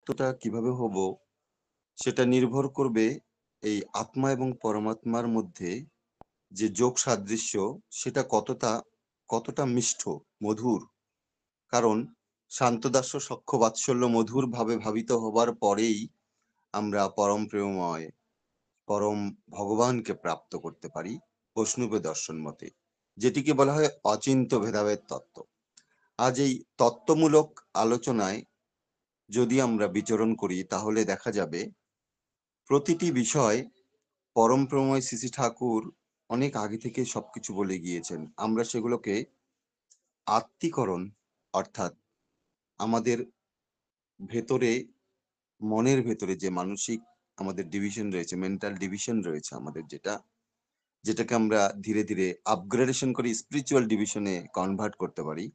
মুক্তটা কিভাবে হব সেটা নির্ভর করবে এই আত্মা এবং পরমাত্মার মধ্যে যে যোগ সাদৃশ্য সেটা কতটা মিষ্ট, মধুর। কারণ শান্তদাস্য সখ্য বাৎসল্য মধুর ভাবে ভাবিত হবার পরেই আমরা পরম প্রেমময় পরম ভগবানকে প্রাপ্ত করতে পারি বৈষ্ণব দর্শন মতে, যেটিকে বলা হয় অচিন্ত্য ভেদাভেদ তত্ত্ব। আজ এই তত্ত্বমূলক আলোচনায় যদি আমরা বিচরণ করি তাহলে দেখা যাবে প্রতিটি বিষয় পরম প্রেমময় শ্রী শ্রী ঠাকুর অনেক আগে থেকে সবকিছু বলে গিয়েছেন। আমরা সেগুলোকে আত্মীকরণ, অর্থাৎ আমাদের ভেতরে, মনের ভেতরে যে মানসিক আমাদের ডিভিশন রয়েছে, মেন্টাল ডিভিশন রয়েছে আমাদের, যেটাকে আমরা ধীরে ধীরে আপগ্রেডেশন করে স্পিরিচুয়াল ডিভিশনে কনভার্ট করতে পারি।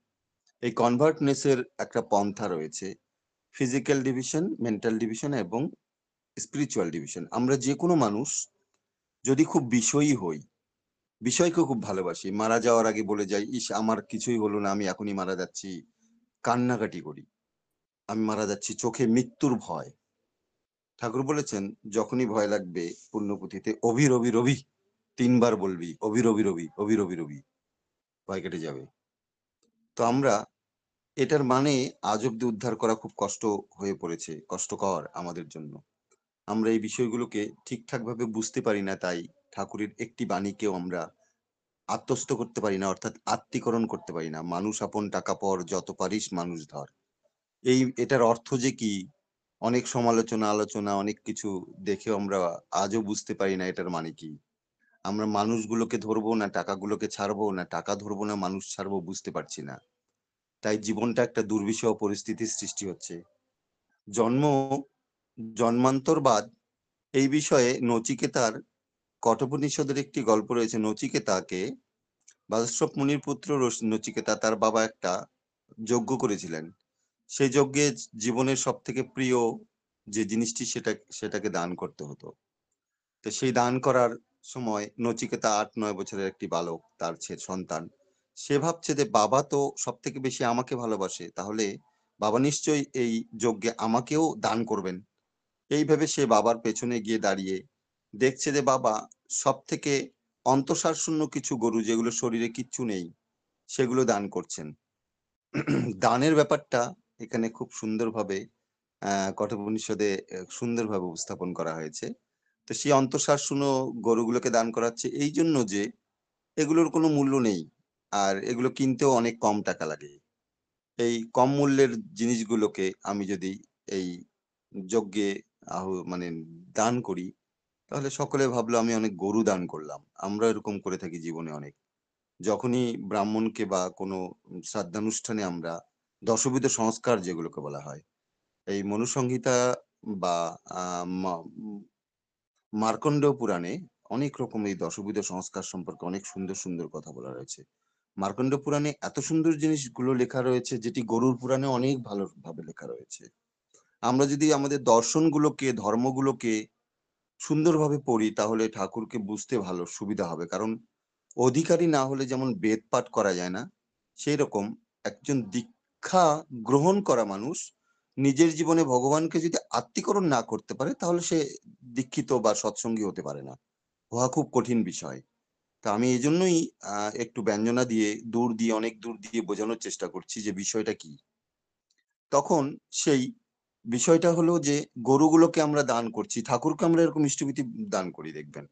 এই কনভার্টনেসের একটা পন্থা রয়েছে, ফিজিক্যাল ডিভিশন, মেন্টাল ডিভিশন এবং স্পিরিচুয়াল ডিভিশন। আমরা যে কোনো মানুষ যদি খুব বিষয়ী হই, বিষয়কে খুব ভালোবাসি, মারা যাওয়ার আগে বলে যাই, ইস আমার কিছুই হলো না, আমি এখনই মারা যাচ্ছি, কান্নাকাটি করি, আমি মারা যাচ্ছি, চোখে মৃত্যুর ভয়। ঠাকুর বলেছেন যখনই ভয় লাগবে পুণ্যপুঁথিতে অভি রবি রবি 3 বার বলবি, অভি রবি রবি, অভি রবি রবি, ভয় কেটে যাবে। তো আমরা এটার মানে আজ অব্দি উদ্ধার করা খুব কষ্ট হয়ে পড়েছে, কষ্টকর আমাদের জন্য। আমরা এই বিষয়গুলোকে ঠিকঠাক ভাবে বুঝতে পারি না, তাই ঠাকুরের একটি বাণীকেও আমরা আত্মস্থ করতে পারি না, অর্থাৎ আত্মীকরণ করতে পারি না। মানুষ আপন টাকা পর, যত পারিস মানুষ ধর। এটার অর্থ যে কি, অনেক সমালোচনা আলোচনা অনেক কিছু দেখেও আমরা আজও বুঝতে পারি না এটার মানে কি। আমরা মানুষগুলোকে ধরবো না টাকাগুলোকে ছাড়বো, না টাকা ধরবো না মানুষ ছাড়বো, বুঝতে পারছি না। তাই জীবনটা একটা দুর্বিষহ পরিস্থিতির সৃষ্টি হচ্ছে। জন্ম জন্মান্তরবাদ, এই বিষয়ে নচিকেতার কঠোপনিষদের একটি গল্প রয়েছে। নচিকেতাকে, বাদশরথ মুনির পুত্র নচিকেতা, তার বাবা একটা যজ্ঞ করেছিলেন। সেই যজ্ঞে জীবনের সব থেকে প্রিয় যে জিনিসটি সেটাকে দান করতে হতো। তো সেই দান করার সময় নচিকেতা 8-9 বছরের একটি বালক, তার সন্তান, সে ভাবছে যে বাবা তো সব থেকে বেশি আমাকে ভালোবাসে, তাহলে বাবা নিশ্চয়ই এই যজ্ঞে আমাকেও দান করবেন। এই ভেবে সে বাবার পেছনে গিয়ে দাঁড়িয়ে দেখছে যে বাবা সব থেকে অন্তঃসার শূন্য কিছু গরু, যেগুলো শরীরে কিচ্ছু নেই, সেগুলো দান করছেন। দানের ব্যাপারটা এখানে খুব সুন্দরভাবে কঠোপনিষদে সুন্দরভাবে উপস্থাপন করা হয়েছে। তো সেই অন্তঃসার শূন্য গরুগুলোকে দান করাচ্ছে এই জন্য যে এগুলোর কোনো মূল্য নেই, আর এগুলো কিনতেও অনেক কম টাকা লাগে। এই কম মূল্যের জিনিসগুলোকে আমি যদি এই যজ্ঞে মানে দান করি, তাহলে সকলে ভাবলো আমি অনেক গরু দান করলাম। আমরা এরকম করে থাকি জীবনে অনেক। যখনই ব্রাহ্মণকে বা কোনো শ্রাদ্ধানুষ্ঠানে আমরা দশবিধ সংস্কার যেগুলোকে বলা হয়, এই মনুসংহিতা বা মার্কণ্ডেয় পুরাণে অনেক রকম এই দশবিধ সংস্কার সম্পর্কে অনেক সুন্দর সুন্দর কথা বলা রয়েছে। মার্কণ্ড পুরাণে এত সুন্দর জিনিসগুলো লেখা রয়েছে, যেটি গরুর পুরাণে অনেক ভালোভাবে লেখা রয়েছে। আমরা যদি আমাদের দর্শনগুলোকে, ধর্মগুলোকে সুন্দরভাবে পড়ি, তাহলে ঠাকুরকে বুঝতে ভালো সুবিধা হবে। কারণ অধিকারী না হলে যেমন বেদ পাঠ করা যায় না, সেই রকম একজন দীক্ষা গ্রহণ করা মানুষ নিজের জীবনে ভগবানকে যদি আত্মীকরণ না করতে পারে, তাহলে সে দীক্ষিত বা সৎসঙ্গী হতে পারে না। হওয়া খুব কঠিন বিষয়। তা আমি এই জন্যই একটু ব্যঞ্জনা দিয়ে, অনেক দূর দিয়ে বোঝানোর চেষ্টা করছি যে বিষয়টা কি। তখন সেই বিষয়টা হলো যে গরুগুলোকে আমরা দান করছি, ঠাকুরকে আমরা এরকম ইষ্টভীতি দান করি। দেখবেন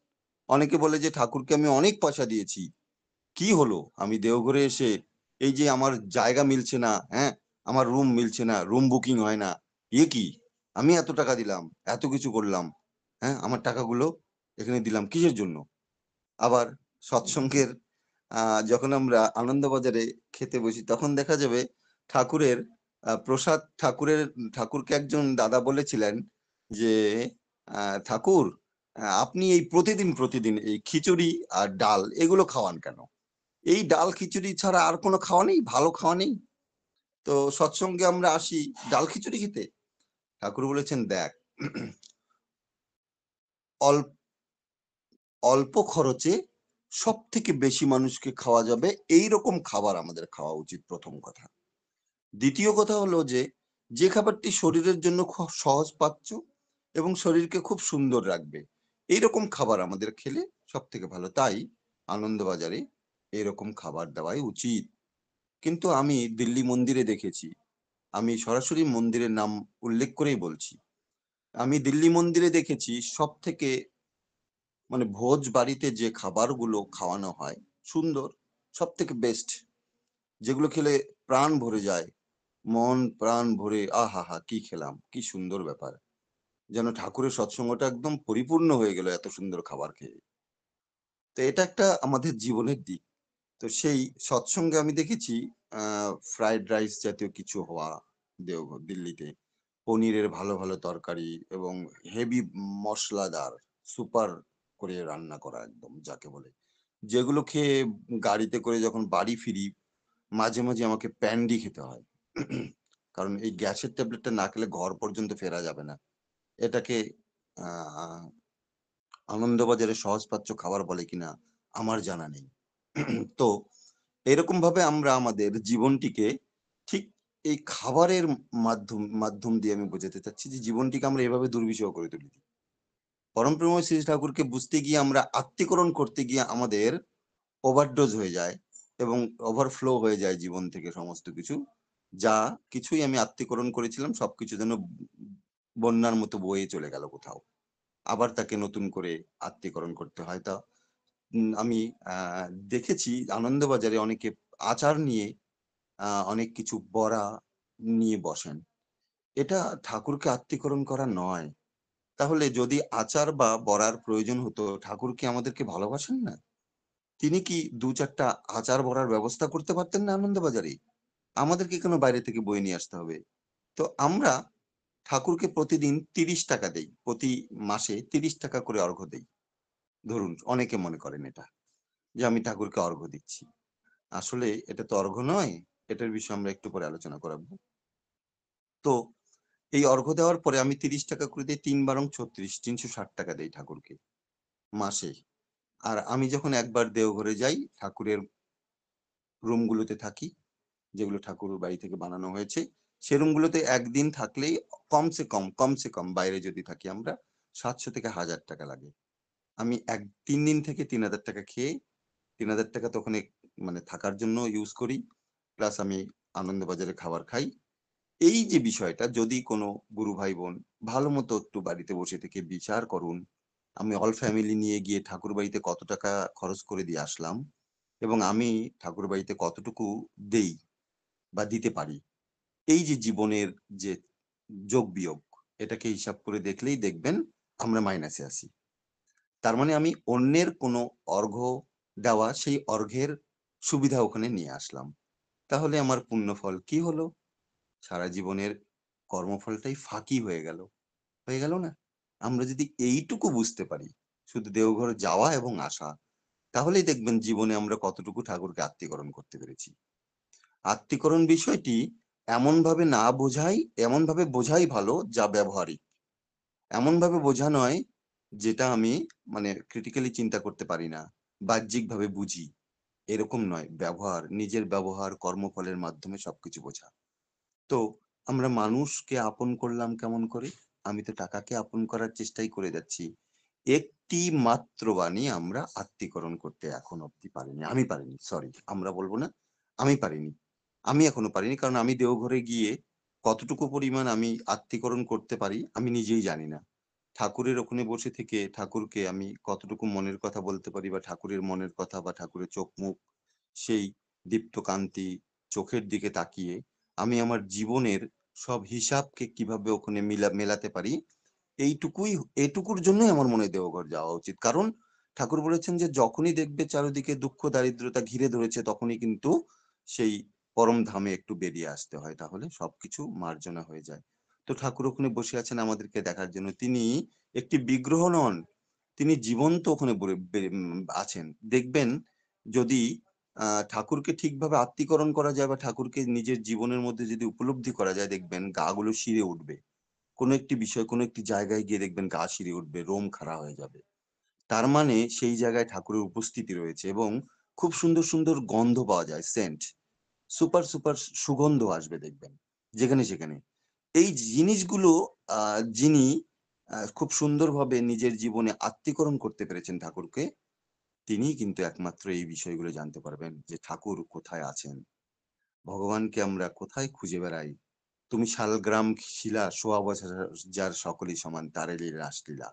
অনেকে বলে যে ঠাকুরকে আমি অনেক পয়সা দিয়েছি, কি হলো, আমি দেওঘরে এসে এই যে আমার জায়গা মিলছে না, হ্যাঁ, আমার রুম মিলছে না, রুম বুকিং হয় না, কি আমি এত টাকা দিলাম, এত কিছু করলাম, হ্যাঁ, আমার টাকাগুলো এখানে দিলাম কিসের জন্য? আবার সৎসঙ্গের যখন আমরা আনন্দবাজারে খেতে বসি, তখন দেখা যাবে ঠাকুরের প্রসাদ, ঠাকুরকে একজন দাদা বলেছিলেন যে ঠাকুর, আপনি এই প্রতিদিন প্রতিদিন এই খিচুড়ি আর ডাল এগুলো খাওয়ান কেন? এই ডাল খিচুড়ি ছাড়া আর কোনো খাওয়া নেই, ভালো খাওয়া নেই? তো সৎসঙ্গে আমরা আসি ডাল খিচুড়ি খেতে। ঠাকুর বলেছেন, দেখ, অল্প অল্প খরচে সব থেকে বেশি মানুষকে খাওয়া যাবে এই রকম খাবার আমাদের খাওয়া উচিত, প্রথম কথা। দ্বিতীয় কথা হলো যে যে খাবারটি শরীরের জন্য খুব সহজপাচ্য এবং শরীরকে খুব সুন্দর রাখবে। এইরকম খাবার আমাদের খেলে সবথেকে ভালো। তাই আনন্দবাজারে এরকম খাবার দেওয়াই উচিত। কিন্তু আমি দিল্লি মন্দিরে দেখেছি, আমি সরাসরি মন্দিরের নাম উল্লেখ করেই বলছি। আমি দিল্লি মন্দিরে দেখেছি সবথেকে মানে ভোজ বাড়িতে যে খাবারগুলো খাওয়ানো হয়, সুন্দর, সবথেকে বেস্ট। যেগুলো খেলে প্রাণ ভরে যায়। মন প্রাণ ভরে আহাহা! কি খেলাম! কি সুন্দর ব্যাপার। যেন ঠাকুরের সৎসঙ্গটা একদম পরিপূর্ণ হয়ে গেল এত সুন্দর খাবার খেয়ে। তো এটা একটা আমাদের জীবনের দিক। তো সেই সৎসঙ্গে আমি দেখেছি আ ফ্রাইড রাইস জাতীয় কিছু হওয়া দিল্লিতে। পনিরের ভালো, ভালো তরকারি এবং হেভি মসলাদার সুপার করে রান্না করা একদম যাকে বলে। যেগুলো খেয়ে গাড়িতে করে যখন বাড়ি ফিরি মাঝে, মাঝে আমাকে প্যান্ডি খেতে হয়। কারণ এই গ্যাসের ট্যাবলেটটা না খেলে ঘর পর্যন্ত ফেরা যাবে না। এটাকে আ আনন্দবাজারে সহজপাচ্য খাবার বলে কিনা আমার জানা নেই। তো এরকমভাবে আমরা আমাদের জীবনটিকে ঠিক এই খাবারের মাধ্যম দিয়ে আমি বোঝাতে চাচ্ছি যে জীবনটিকে আমরা এভাবে দুর্বিষহ করে তুলি। পরমপ্রেমময় শ্রী ঠাকুরকে বুঝতে গিয়ে আমরা আত্তীকরণ করতে গিয়ে আমাদের ওভারডোজ হয়ে যায় এবং ওভারফ্লো হয়ে যায় জীবন থেকে সমস্ত কিছু। যা কিছুই আমি আত্তীকরণ করেছিলাম সবকিছু যেন বন্যার মতো বয়ে চলে গেল কোথাও। আবার তাকে নতুন করে আত্তীকরণ করতে হয়। আমি আ দেখেছি আনন্দবাজারে অনেকে আচার নিয়ে অনেক কিছু বড়া নিয়ে বসেন। এটা ঠাকুরকে আত্তীকরণ করা নয়। তাহলে যদি আচার বা বড়ার প্রয়োজন হতো, ঠাকুর কি আমাদেরকে ভালোবাসেন না? তিনি কি ২-৪ টা আচার বড়ার ব্যবস্থা করতে পারতেন না আনন্দবাজারেই? আমাদেরকে কেন বাইরে থেকে বয়ে নিয়ে আসতে হবে? তো আমরা ঠাকুরকে প্রতিদিন ৳৩০ দেই। প্রতি মাসে ৳৩০ করে অর্ঘ্য দেই। ধরুন অনেকে মনে করেন এটা যে আমি ঠাকুরকে অর্ঘ্য দিচ্ছি। আসলে এটা তো অর্ঘ্য নয়। এটার বিষয়ে আমরা একটু পরে আলোচনা করাবো। তো এই অর্ঘ্য দেওয়ার পরে আমি ৳৩০ করে দেই ৩ বারং ৩৬ ৳৩৬০ দেই ঠাকুরকে মাসে। আর আমি যখন একবার দেওঘরে যাই ঠাকুরের রুমগুলোতে থাকি, যেগুলো ঠাকুরের বাড়ি থেকে বানানো হয়েছে, সে রুমগুলোতে একদিন থাকলেই কমসে কম বাইরে যদি থাকি আমরা ৳৭০০ থেকে ৳১,০০০ লাগে। আমি ৩ দিন থেকে ৳৩,০০০ খেয়ে ৳৩,০০০ তো ওখানে মানে থাকার জন্য ইউজ করি। প্লাস আমি আনন্দবাজারে খাবার খাই। এই যে বিষয়টা যদি কোনো গুরু ভাই-বোন ভালোমতো একটু বাড়িতে বসে থেকে বিচার করুন, আমি অল ফ্যামিলি নিয়ে গিয়ে ঠাকুরবাড়িতে কত টাকা খরচ করে দিয়ে আসলাম এবং আমি ঠাকুরবাড়িতে কতটুকু দেই বা দিতে পারি। এই যে জীবনের যে যোগ-বিয়োগ এটাকে হিসাব করে দেখলেই দেখবেন আমরা মাইনাসে আছি। তার মানে আমি অন্যের কোনো অর্ঘ্য দেওয়া সেই অর্ঘ্যের সুবিধা ওখানে নিয়ে আসলাম। তাহলে আমার পুণ্যফল কি হলো? সারা জীবনের কর্মফলটাই ফাঁকি হয়ে গেল না? আমরা যদি এইটুকু বুঝতে পারি, শুধু দেওঘর যাওয়া এবং আসা, তাহলেই দেখবেন জীবনে আমরা কতটুকু ঠাকুরকে আত্মীকরণ করতে পেরেছি। আত্মীকরণ বিষয়টি এমনভাবে না বোঝাই এমনভাবে বোঝাই ভালো যা ব্যবহারিক। এমনভাবে বোঝা নয় যেটা আমি মানে ক্রিটিক্যালি চিন্তা করতে পারি না, বাহ্যিকভাবে বুঝি। এরকম নয়। নিজের ব্যবহার কর্মফলের মাধ্যমে সবকিছু বোঝা। তো আমরা মানুষকে আপন করলাম কেমন করে? আমি তো টাকাকে আপন করার চেষ্টাই করে যাচ্ছি। একটি মাত্র বাণী আমরা আত্মীকরণ করতে এখন অব্দি পারিনি। আমি পারিনি। সরি, আমরা বলব না। আমি পারিনি। আমি এখনো পারিনি। কারণ আমি দেওঘরে গিয়ে কতটুকু পরিমাণ আমি আত্মীকরণ করতে পারি আমি নিজেই জানি না। ঠাকুরের ওখানে বসে থেকে ঠাকুরকে আমি কতটুকু মনের কথা বলতে পারি বা ঠাকুরের মনের কথা বা ঠাকুরের চোখ-মুখ সেই দীপ্ত কান্তি চোখের দিকে তাকিয়ে আমি আমার জীবনের সব হিসাবকে কিভাবে ওখানে মেলাতে পারি এইটুকুই এটুকুর জন্যই আমার মনে হয় দেওঘর যাওয়া উচিত। কারণ ঠাকুর বলেছেন যে যখনই দেখবে চারিদিকে দুঃখ দারিদ্রতা ঘিরে ধরেছে তখনই কিন্তু সেই পরম ধামে একটু বেরিয়ে আসতে হয়। তাহলে সবকিছু মার্জনা হয়ে যায়। তো ঠাকুর ওখানে বসে আছেন আমাদেরকে দেখার জন্য। তিনি একটি বিগ্রহ নন। তিনি জীবন্ত ওখানে আছেন। দেখবেন যদি ঠাকুরকে ঠিকভাবে আত্মীকরণ করা যায় বা ঠাকুরকে নিজের জীবনের মধ্যে যদি উপলব্ধি করা যায় দেখবেন গা গুলো শিড়ে উঠবে। কোনো একটি বিষয়, কোনো একটি জায়গায় গিয়ে দেখবেন গা শিড়ে উঠবে, রোম খাড়া হয়ে যাবে। তার মানে সেই জায়গায় ঠাকুরের উপস্থিতি রয়েছে এবং খুব সুন্দর গন্ধ পাওয়া যায়, সেন্ট। সুপার সুগন্ধ আসবে দেখবেন যেখানে সেখানে। এই জিনিসগুলো যিনি খুব সুন্দরভাবে নিজের জীবনে আত্মীকরণ করতে পেরেছেন ঠাকুরকে, তিনিই কিন্তু একমাত্র এই বিষয়গুলো জানতে পারবেন যে ঠাকুর কোথায় আছেন? ভগবানকে আমরা কোথায় খুঁজে বেড়াই? তুমি শালগ্রাম শিলা সোয়া বছর যার সকলই সমান তারেরই রাসলীলা।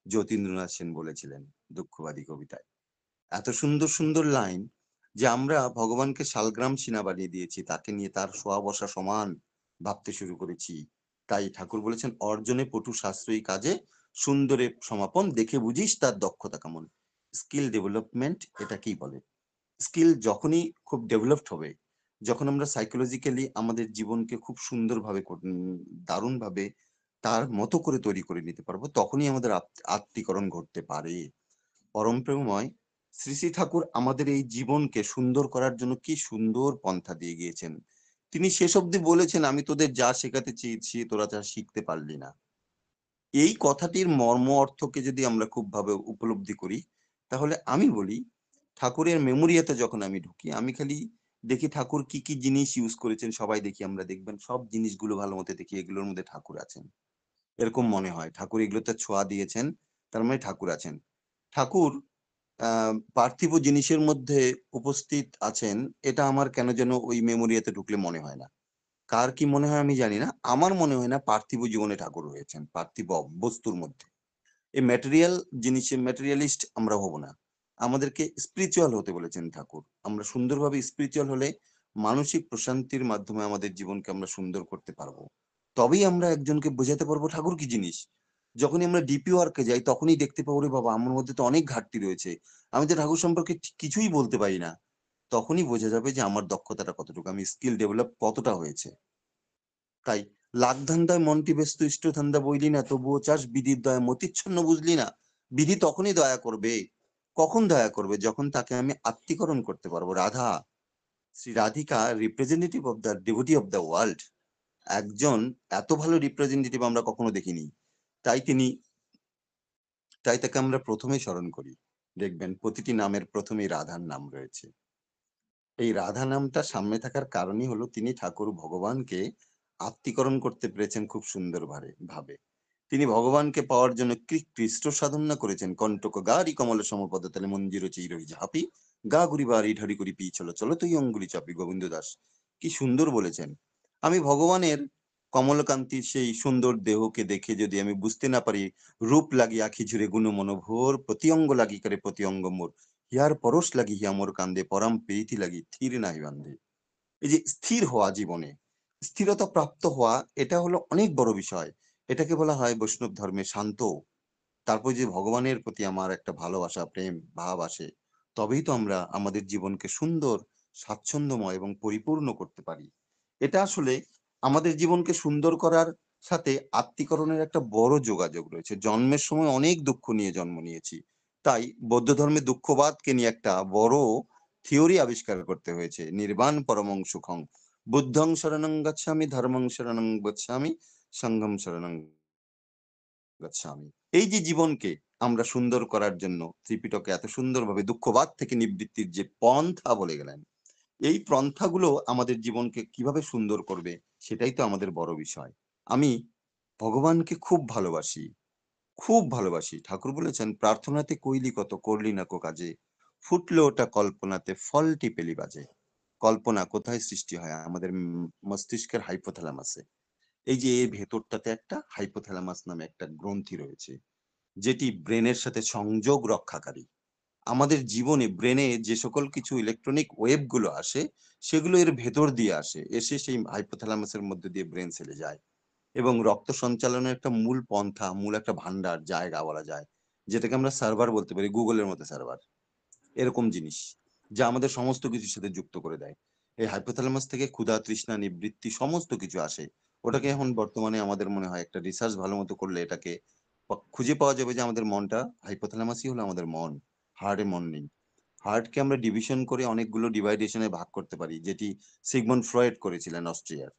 যতীন্দ্রনাথ সেন বলেছিলেন দুঃখবাদী কবিতায়। এত সুন্দর, সুন্দর লাইন যে আমরা ভগবানকে শালগ্রাম শিলা বানিয়ে দিয়েছি। তাকে নিয়ে তার সোয়া বসা সমান ভাবতে শুরু করেছি। তাই ঠাকুর বলেছেন, "অর্জনে পটু সাশ্রয়ী কাজে সুন্দরে সমাপন দেখে বুঝিস তার দক্ষতা কেমন।" স্কিল ডেভেলপমেন্ট এটাকেই বলে। স্কিল যখনই খুব ডেভেলপড হবে, যখন আমরা সাইকোলজিক্যালি আমাদের জীবনকে খুব সুন্দরভাবে দারুণভাবে তার মতো করে তৈরি করে নিতে পারবো, তখনই আমাদের আত্মীকরণ ঘটতে পারে। পরম প্রেমময় শ্রী শ্রী ঠাকুর আমাদের এই জীবনকে সুন্দর করার জন্য কি সুন্দর পন্থা দিয়ে গিয়েছেন। তিনি শেষ অবধি বলেছেন, "আমি তোদের যা শেখাতে চেয়েছি তোরা তা শিখতে পারলি না।" এই কথাটির মর্ম অর্থকে যদি আমরা খুব ভাবে উপলব্ধি করি, তাহলে আমি বলি ঠাকুরের মেমোরিয়াতে যখন আমি ঢুকি, আমি খালি দেখি ঠাকুর কি, কি জিনিস ইউজ করেছেন সবাই দেখি আমরা দেখবেন সব জিনিসগুলো ভালো মতো দেখি এগুলোর মধ্যে ঠাকুর আছেন। এরকম মনে হয়। ঠাকুর এগুলোতে ছোঁয়া দিয়েছেন, তার মানে ঠাকুর আছেন। ঠাকুর আ পার্থিব জিনিসের মধ্যে উপস্থিত আছেন, এটা আমার কেন যেন ওই মেমোরিয়াতে ঢুকলে মনে হয় না। কার কি মনে হয় আমি জানি না। আমার মনে হয় না পার্থিব জীবনে ঠাকুর রয়েছেন, পার্থিব বস্তুর মধ্যে। এই ম্যাটেরিয়াল জিনিসে ম্যাটেরিয়ালিস্ট আমরা হব না। আমাদেরকে স্পিরিচুয়াল হতে বলেছেন ঠাকুর। আমরা সুন্দরভাবে স্পিরিচুয়াল হলে মানসিক প্রশান্তির মাধ্যমে আমাদের জীবনকে আমরা সুন্দর করতে পারবো। তবেই আমরা একজনকে বোঝাতে পারবো ঠাকুর কি জিনিস। যখনই আমরা ডিপি ওয়ার্ক এ যাই তখনই দেখতে পাবো, ওরে বাবা! আমার মধ্যে তো অনেক ঘাটতি রয়েছে। আমি তো ঠাকুর সম্পর্কে কিছুই বলতে পারি না। তখনই বোঝা যাবে যে আমার দক্ষতাটা কতটুকু, আমি স্কিল ডেভেলপ কতটা হয়েছে। তাই লাখ-ধান্দায় মনটি ব্যস্ত ইষ্ট-ধান্দা বইলি না, তবুও চাস বিধির দয়ায় মতিচ্ছন্ন বুঝলি না? বিধি তখনই দয়া করবে। কখন দয়া করবে? যখন তাকে আমি আত্মীকরণ করতে পারবো। Radha, Shri Radhika representative of the devotee of the world. একজন এত ভালো রিপ্রেজেন্টেটিভ আমরা কখনো দেখিনি। তাই তিনি তাই তাকে আমরা ১ম এই স্মরণ করি। দেখবেন প্রতিটি নামের ১ম এই রাধার নাম রয়েছে। এই রাধা নামটা সামনে থাকার কারণই হলো তিনি ঠাকুর ভগবানকে আত্মীকরণ করতে পেরেছেন খুব সুন্দর ভাবে। তিনি ভগবানকে পাওয়ার জন্য কৃষ্ট সাধনা করেছেন। কণ্টক গারি কমল সমপদ তলে মঞ্জির চিরই ঝাঁপি গা গুরি বাড়ি ঢাড়ি করি পি চলো চলো তুই অঙ্গুলি চাপি। গোবিন্দ দাস কি সুন্দর বলেছেন। আমি ভগবানের কমলকান্তির সেই সুন্দর দেহকে দেখে যদি আমি বুঝতে না পারি, রূপ লাগি আখি ঝুরে গুণ মনোভোর প্রতি অঙ্গ লাগি করে প্রতি অঙ্গ মোর হিয়ার পরশ লাগি হিয়া মোর কান্দে পরাম প্রীতি লাগি থির নাহি বান্ধে। এই যে স্থির হওয়া জীবনে, স্থিরতা প্রাপ্ত হওয়া, এটা হলো অনেক বড় বিষয়। এটাকে বলা হয় বৈষ্ণব ধর্মে শান্ত। তারপর যে ভগবানের প্রতি আমার একটা ভালোবাসা, প্রেম, ভাব আসে, তবেই তো আমরা আমাদের জীবনকে সুন্দর, স্বাচ্ছন্দ্যময় এবং পরিপূর্ণ করতে পারি। এটা আসলে আমাদের জীবনকে সুন্দর করার সাথে আত্মীকরণের একটা বড় যোগাযোগ রয়েছে। জন্মের সময় অনেক দুঃখ নিয়ে জন্ম নিয়েছি। তাই বৌদ্ধ ধর্মে দুঃখবাদকে নিয়ে একটা বড় থিওরি আবিষ্কার করতে হয়েছে। নির্বাণ পরমং সুখং। বুদ্ধং শরণং গচ্ছামি, ধর্মং শরণং গচ্ছামি, সংঘং শরণং গচ্ছামি। এই যে জীবনকে আমরা সুন্দর করার জন্য ত্রিপিটকে এত সুন্দরভাবে দুঃখবাদ থেকে নিবৃত্তির যে পন্থা বলে গেলেন, এই পন্থাগুলো আমাদের জীবনকে কিভাবে সুন্দর করবে সেটাই তো আমাদের বড় বিষয়। আমি ভগবানকে খুব ভালোবাসি, খুব ভালোবাসি। ঠাকুর বলেছেন, "প্রার্থনাতে কইলি কত করলি না কো কাজে, ফুটলো ওটা কল্পনাতে ফলটি পেলি বাজে।" কল্পনা কোথায় সৃষ্টি হয়? আমাদের মস্তিষ্কের হাইপোথ্যালামাসে। এই যে এর ভেতরটাতে একটা হাইপোথ্যালামাস নামে একটা গ্রন্থি রয়েছে, যেটি ব্রেনের সাথে সংযোগ রক্ষাকারী। আমাদের জীবনে ব্রেনে যে সকল কিছু ইলেকট্রনিক ওয়েভ গুলো আসে, সেগুলো এর ভেতর দিয়ে আসে। এসে সেই হাইপোথ্যালামাসের মধ্যে দিয়ে ব্রেন সেলে যায়। এবং রক্ত সঞ্চালনের একটা মূল পন্থা, মূল একটা ভান্ডার, জায়গা বলা যায়। যেটাকে আমরা সার্ভার বলতে পারি, Google এর মতো সার্ভার। এরকম জিনিস, যা আমাদের সমস্ত কিছুর সাথে যুক্ত করে দেয়। এই হাইপোথ্যালামাস থেকে ক্ষুধা, তৃষ্ণা, নিবৃত্তি সমস্ত কিছু আসে। ওটাকে এখন বর্তমানে আমাদের মনে হয় একটা রিসার্চ ভালো মতো করলে এটাকে খুঁজে পাওয়া যাবে যে আমাদের মনটা, হাইপোথ্যালামাসই হলো আমাদের মন। হার্টে মন নেই। হার্টকে আমরা ডিভিশন করে অনেকগুলো ডিভাইডেশন এ ভাগ করতে পারি, যেটি সিগমন্ড ফ্রয়েড করেছিলেন অস্ট্রিয়ার।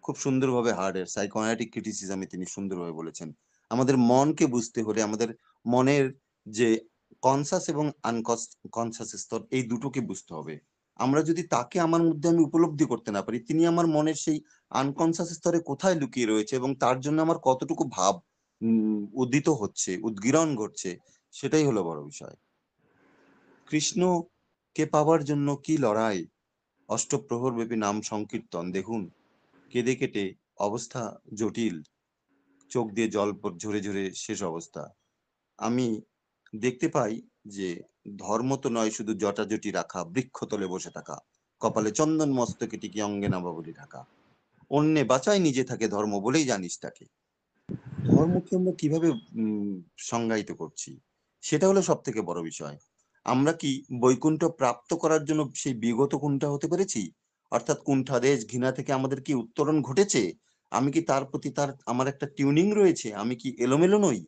খুব সুন্দরভাবে হার্টের সাইকোঅ্যানালিটিক ক্রিটিসিজম এ তিনি সুন্দরভাবে বলেছেন। আমাদের মনকে বুঝতে হলে আমাদের মনের যে কনসাস এবং কনসাস স্তর, এই দুটোকে বুঝতে হবে। আমরা যদি তাকে আমার মধ্যে আমি উপলব্ধি করতে না পারি, তিনি আমার মনের সেই আনকনসিয়াস স্তরে কোথায় লুকিয়ে রয়েছে এবং তার জন্য আমার কতটুকু ভাব উদ্দীত হচ্ছে, উদ্গীরণ ঘটছে, সেটাই হলো বড় বিষয়। কৃষ্ণকে পাওয়ার জন্য কি লড়াই! অষ্টপ্রহর ব্যাপী নাম সংকীর্তন দেখুন, কেঁদে কেটে অবস্থা জটিল, চোখ দিয়ে জল ঝরে ঝরে শেষ অবস্থা। আমি দেখতে পাই যে ধর্ম তো নয় শুধু জটাজটি রাখা, বৃক্ষতলে বসে থাকা, কপালে চন্দন মস্তকে টিকি অঙ্গে নবাবলি ঢাকা। অন্যে বাঁচায় নিজে থাকে ধর্ম বলেই জানিস তাকে। ধর্মকে আমরা কিভাবে সংজ্ঞায়িত করছি, সেটা হলো সব থেকে বড় বিষয়। আমরা কি বৈকুণ্ঠ প্রাপ্ত করার জন্য সেই বিগত কুণ্ঠা হতে পেরেছি? অর্থাৎ কুণ্ঠাদেশ ঘৃণা থেকে আমাদের কি উত্তরণ ঘটেছে? আমি কি তার প্রতি আমার একটা টিউনিং রয়েছে? আমি কি এলোমেলো নই?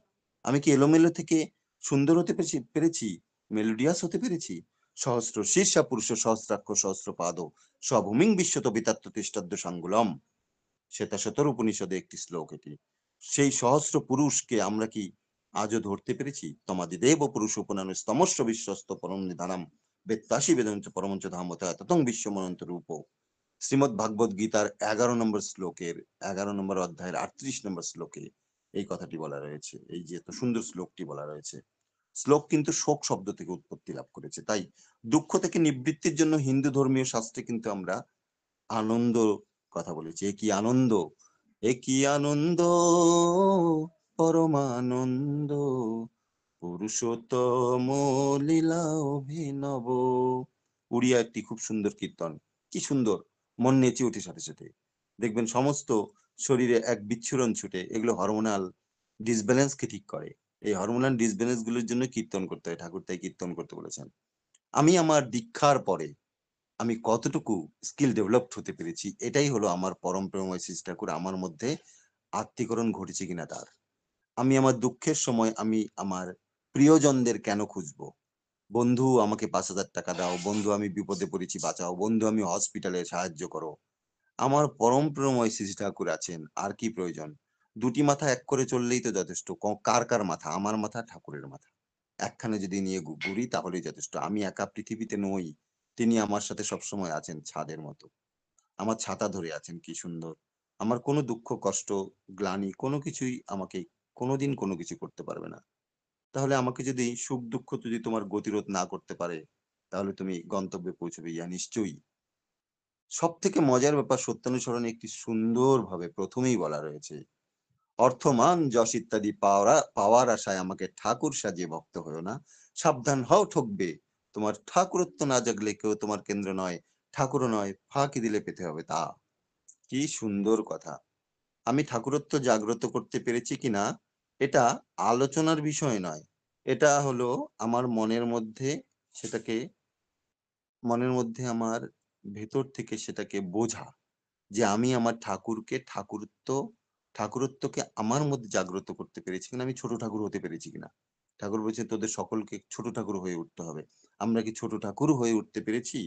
আমি কি এলোমেলো থেকে সুন্দর হতে পেরেছি, মেলোডিয়াস হতে পেরেছি? সহস্র শীর্ষা পুরুষ সহস্রাক্ষ সহস্র পাদ স্বভূমিং বিশ্বত বিতাত্ম তিষ্ঠদ্য সাঙ্গুলম, শ্বেতাশ্বতর উপনিষদে একটি শ্লোক এটি। সেই সহস্র পুরুষকে আমরা কি আজও ধরতে পেরেছি? তমাদিদেব পুরুষ উপনান স্তমস্ব বিশ্বস্ত পরম নিধানাম বেত্তাসী বেদঞ্চ পরমঞ্চ ধামতা ততং বিশ্বমনন্ত রূপ। শ্রীমদ ভাগবত গীতার 11 নম্বর শ্লোকের 11 নম্বর অধ্যায়ের 38 নম্বর শ্লোকে এই কথাটি বলা রয়েছে। এই যে এত সুন্দর শ্লোকটি বলা রয়েছে, শ্লোক কিন্তু শোক শব্দ থেকে উৎপত্তি লাভ করেছে। তাই দুঃখ থেকে নিবৃত্তির জন্য হিন্দু ধর্মীয় শাস্ত্রে কিন্তু আমরা আনন্দ কথা বলেছি। এ কি আনন্দ, এ কি আনন্দ, পরমানন্দ, পুরুষোত্তম লীলা অভিনব। উড়িয়া একটি খুব সুন্দর কীর্তন, কি সুন্দর, মন নেচে ওঠে সাথে সাথে। দেখবেন সমস্ত শরীরে এক বিচ্ছুরণ ছুটে, এগুলো হরমোনাল ডিসব্যালেন্স কে ঠিক করে। এই হরমোনাল ডিসব্যালেন্স গুলোর জন্য কীর্তন করতে হয়, ঠাকুর তাই কীর্তন করতে বলেছেন। আমি আমার দীক্ষার পরে আমি কতটুকু স্কিল ডেভেলপড হতে পেরেছি, এটাই হলো আমার পরম প্রেমময় শ্রী ঠাকুর আমার মধ্যে আত্মীকরণ ঘটেছে কিনা তার। আমি আমার দুঃখের সময় আমি আমার প্রিয়জনদের কেন খুঁজবো? বন্ধু আমাকে 5,000 টাকা দাও, বন্ধু আমি বিপদে পড়েছি বাঁচাও, বন্ধু আমি হসপিটালে সাহায্য করো। আমার পরম প্রেমময় শ্রী ঠাকুর আছেন, আর কি প্রয়োজন? দুটি মাথা এক করে চললেই তো যথেষ্ট। কার কার মাথা? আমার মাথা, ঠাকুরের মাথা। একখানে যদি নিয়ে ঘুরি তাহলেই যথেষ্ট। আমি একা পৃথিবীতে নই, তিনি আমার সাথে সবসময় আছেন ছাদের মতো। আমার ছাতা ধরে আছেন, কি সুন্দর। আমার কোনো দুঃখ কষ্ট গ্লানি কোনো কিছুই আমাকে কোনোদিন কোনো কিছু করতে পারবে না। তাহলে আমাকে যদি সুখ দুঃখ যদি তোমার গতিরোধ না করতে পারে, তাহলে তুমি গন্তব্যে পৌঁছবে ইহা নিশ্চয়ই। সব থেকে মজার ব্যাপার, সত্যানুসরণে একটি সুন্দর ভাবে প্রথমেই বলা রয়েছে, অর্থমান যশ ইত্যাদি পাওয়ার আশায় আমাকে ঠাকুর সাজিয়ে ভক্ত হয়েও না, সাবধান হও ঠকবে। তোমার ঠাকুরত্ব না জাগলে কেউ তোমার কেন্দ্র নয়, ঠাকুরও নয়, ফাঁকি দিলে পেতে হবে তা। কি সুন্দর কথা। আমি ঠাকুরত্ব জাগ্রত করতে পেরেছি কিনা এটা আলোচনার বিষয় নয়, এটা হলো আমার মনের মধ্যে, সেটাকে মনের মধ্যে আমার ভেতর থেকে সেটাকে বোঝা যে আমি আমার ঠাকুরকে ঠাকুরত্বকে আমার মধ্যে জাগ্রত করতে পেরেছি কিনা, আমি ছোট ঠাকুর হতে পেরেছি কিনা। ঠাকুর বলছে তোদের সকলকে ছোট ঠাকুর হয়ে উঠতে হবে। আমরা কি ছোট ঠাকুর হয়ে উঠতে পেরেছি?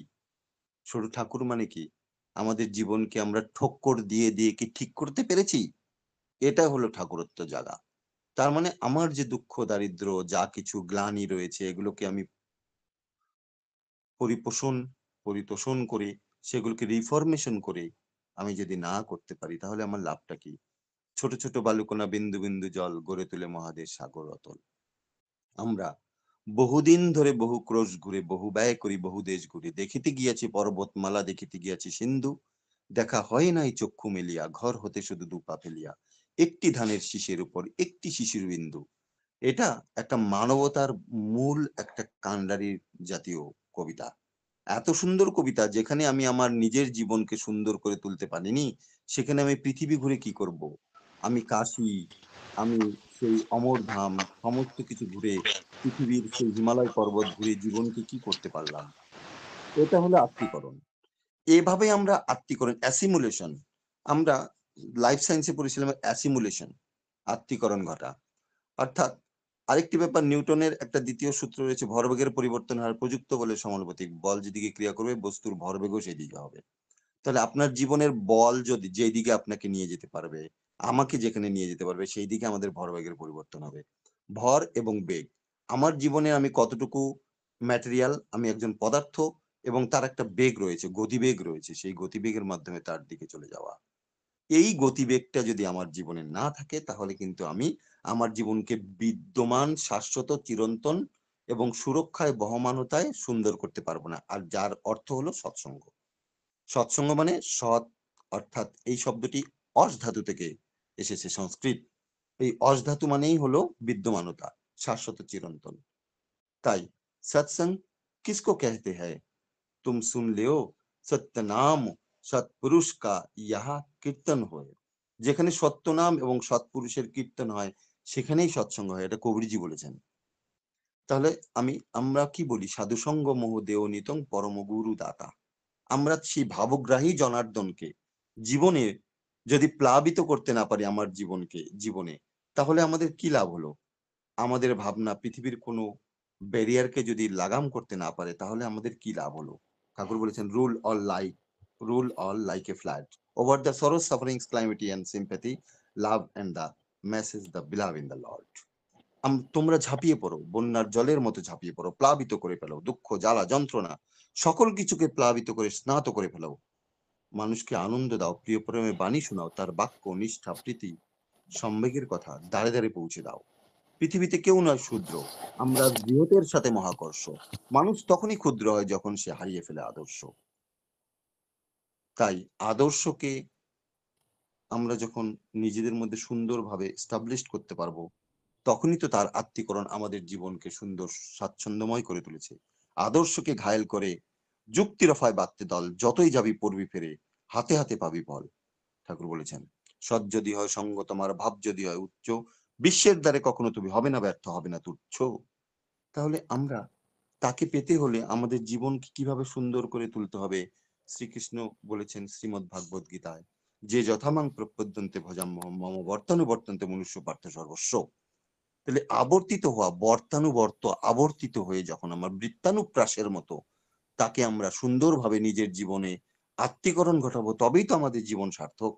ছোট ঠাকুর মানে কি? আমাদের জীবনকে আমরা ঠক্কর দিয়ে দিয়ে কি ঠিক করতে পেরেছি? এটা হলো ঠাকুরত্ব জাগা। তার মানে আমার যে দুঃখ দারিদ্র যা কিছু গ্লানি রয়েছে এগুলোকে আমি পরিপোষণ পরিতোষণ করে সেগুলোকে রিফরমেশন করে আমি যদি না করতে পারি তাহলে আমার লাভটা কি? ছোট ছোট বালুকণা বিন্দু বিন্দু জল গড়ে তোলে মহাদেশ সাগর অতল। আমরা বহুদিন ধরে বহু ক্রোশ ঘুরে বহু ব্যয় করি বহু দেশ ঘুরে, দেখিতে গিয়াছি পর্বতমালা দেখিতে গিয়াছি সিন্ধু, দেখা হয় নাই চক্ষু মেলিয়া ঘর হতে শুধু দুপা ফেলিয়া, একটি ধানের শীষের উপর একটি শিশির বিন্দু। এটা একটা মানবতার মূল একটা কান্ডারি জাতীয় কবিতা। এত সুন্দর কবিতা যেখানে আমি আমার নিজের জীবনকে সুন্দর করে তুলতে পারিনি, সেখানে আমি পৃথিবী ঘুরে কি করব? আমি কাশী, আমি সেই অমরধাম সমস্ত কিছু ঘুরে পৃথিবীর সেই হিমালয় পর্বত ঘুরে জীবনকে কি করতে পারলাম? এটা হলো আত্মীকরণ। এভাবে আমরা আত্মীকরণ অ্যাসিমুলেশন, আমরা লাইফ সায়েন্সে পড়েছিলাম অ্যাসিমুলেশন, আত্মীকরণ ঘটা। অর্থাৎ আরেকটি ব্যাপার, নিউটনের একটা দ্বিতীয় সূত্র রয়েছে, ভরবেগের পরিবর্তন হার প্রযুক্ত বলের সমানুপাতিক, বল যেদিকে ক্রিয়া করবে বস্তুর ভরবেগও সেদিকে হবে। তাহলে আপনার জীবনের বল যদি যেদিকে আপনাকে নিয়ে যেতে পারবে, আমাকে যেখানে নিয়ে যেতে পারবে, সেই দিকে আমাদের ভরবেগের পরিবর্তন হবে। ভর এবং বেগ, আমার জীবনে আমি কতটুকু ম্যাটেরিয়াল, আমি একজন পদার্থ এবং তার একটা বেগ রয়েছে, গতিবেগ রয়েছে, সেই গতিবেগের মাধ্যমে তার দিকে চলে যাওয়া। এই গতিবেগটা যদি আমার জীবনে না থাকে তাহলে কিন্তু আমি আমার জীবনকে বিদ্যমান, শাশ্বত, চিরন্তন এবং সুরক্ষায়, বহমানতায় সুন্দর করতে পারবো না। আর যার অর্থ হলো সৎসঙ্গ। সৎসঙ্গ মানে সৎ, অর্থাৎ এই শব্দটি অস ধাতু থেকে এসেছে, সংস্কৃত। এই অস ধাতু মানেই হলো বিদ্যমানতা, শাশ্বত, চিরন্তন। তাই সৎসঙ্গ কিসকো कहते हैं? तुम सुन लियो সত্য নাম সৎপুরুষ কা ইহা কীর্তন হয়। যেখানে সত্য নাম এবং সৎপুরুষের কীর্তন হয় সেখানেই সৎসঙ্গ হয়, এটা কবিরজি বলেছেন। তাহলে আমরা কি বলি? সাধুসঙ্গ মোহ দেও নিতং পরম গুরু দাতা। আমরা সেই ভাবগ্রাহী জনার্দনকে জীবনে যদি প্লাবিত করতে না পারি আমার জীবনে, তাহলে আমাদের কি লাভ হলো? আমাদের ভাবনা পৃথিবীর কোনো ব্যারিয়ারকে যদি লাগাম করতে না পারে তাহলে আমাদের কি লাভ হলো? ঠাকুর বলেছেন, rule all like a flat over the sorrows sufferings calamity and sympathy love and the message the beloved in the Lord. তোমরা ঝাঁপিয়ে পড়ো, বন্যার জলের মতো ঝাঁপিয়ে পড়ো, প্লাবিত করে ফেলো, দুঃখ, জ্বালা, যন্ত্রণা সকল কিছুকে প্লাবিত করে স্নাত করে ফেলো। মানুষকে আনন্দ দাও, প্রিয় প্রেমের বাণী শোনাও, তার বাক্য, নিষ্ঠা, প্রীতি, সম্বেগের কথা দ্বারে দ্বারে পৌঁছে দাও। পৃথিবীতে কেউ নয় ক্ষুদ্র, আমরা বৃহতের সাথে মহাকর্ষ। মানুষ তখনই ক্ষুদ্র হয় যখন সে হারিয়ে ফেলে আদর্শ। তাই আদর্শকে আমরা যখন নিজেদের মধ্যে সুন্দরভাবে স্টাবলিশড করতে পারবো, তখনই তো তার আত্মীকরণ আমাদের জীবনকে সুন্দর, স্বাচ্ছন্দ্যময় করে তুলেছে। আদর্শকে ঘায়েল করে যুক্তিরফায় বাঁধতে দল, যতই যাবি পড়বি ফেরে, হাতে হাতে পাবি বল। ঠাকুর বলেছেন, সৎ যদি হয় সঙ্গ তোমার, ভাব যদি হয় উচ্চ, বিশ্বের দ্বারে কখনো তুমি হবে না ব্যর্থ, হবে না তুচ্ছ। তাহলে আমরা তাকে পেতে হলে আমাদের জীবনকে কিভাবে সুন্দর করে তুলতে হবে? শ্রীকৃষ্ণ বলেছেন শ্রীমদ্ ভাগবত গীতায়, যে যথামাং প্রপদ্যন্তে ভজাম মম বর্তানুবর্তন্তে মনুষ্য পার্থ সর্বস্ব। তাহলে আবর্তিত হওয়া, বর্তানুবর্ত, আবর্তিত হয়ে যখন আমার বৃত্তানুপ্রাসের মতো তাকে আমরা সুন্দরভাবে নিজের জীবনে আত্মীকরণ ঘটাবো, তবেই তো আমাদের জীবন সার্থক।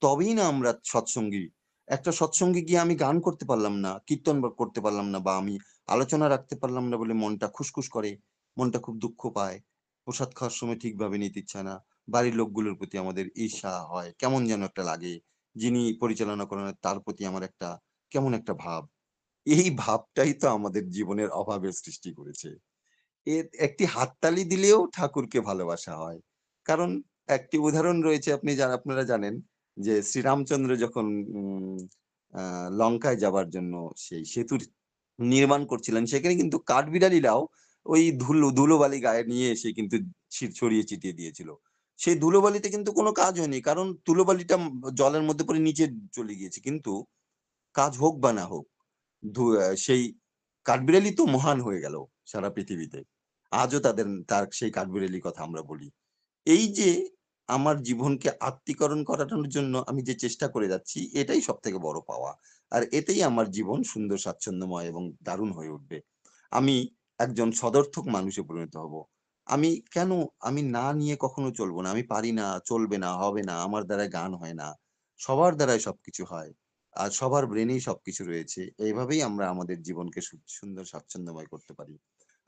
তবেই না আমরা সৎসঙ্গী। একটা সৎসঙ্গে গিয়ে আমি গান করতে পারলাম না, কীর্তন করতে পারলাম না, বা আমি আলোচনা রাখতে পারলাম না বলে মনটা খুসখুস করে, মনটা খুব দুঃখ পায়, প্রসাদ খাওয়ার সময় ঠিকভাবে নিতে ইচ্ছা না, বাড়ির লোকগুলোর প্রতি আমাদের ঈর্ষা হয়, কেমন যেন একটা লাগে, যিনি পরিচালনা করেন তার প্রতি আমার একটা কেমন একটা ভাব। এই ভাবটাই তো আমাদের জীবনের অভাবের সৃষ্টি করেছে। এর একটি হাততালি দিলেও ঠাকুরকে ভালোবাসা হয়। কারণ একটি উদাহরণ রয়েছে, আপনারা জানেন যে শ্রীরামচন্দ্র যখন উম আ লঙ্কায় যাবার জন্য সেই সেতু নির্মাণ করছিলেন, সেখানে কিন্তু কাঠবিড়ালিরাও ওই ধুলোবালি গায়ে নিয়ে এসে কিন্তু ছড়িয়ে ছিটিয়ে দিয়েছিল। সেই ধুলোবালিতে কিন্তু কোনো কাজ হয়নি। কারণ ধুলোবালিটা জলের মধ্যে পড়ে নিচে চলে গিয়েছে। কিন্তু কাজ হোক বা না হোক, সেই কাঠবিড়ালি তো মহান হয়ে গেল সারা পৃথিবীতে। আজও তার সেই কাঠবিড়ালির কথা আমরা বলি। এই যে আমার জীবনকে আত্মীকরণ করানোর জন্য আমি যে চেষ্টা করে যাচ্ছি, এটাই সবথেকে বড় পাওয়া। আর এতেই আমার জীবন সুন্দর, স্বাচ্ছন্দ্যময় এবং দারুণ হয়ে উঠবে। আমি একজন সদর্থক মানুষে পরিণত হব। আমি কেন আমি না নিয়ে কখনো চলব না। আমি পারি না, চলবে না, হবে না, আমার দ্বারায় গান হয় না। সবার দ্বারাই সবকিছু হয়। আর সবার ব্রেনেই সবকিছু রয়েছে। এভাবেই আমরা আমাদের জীবনকে সুন্দর, স্বাচ্ছন্দ্যময় করতে পারি।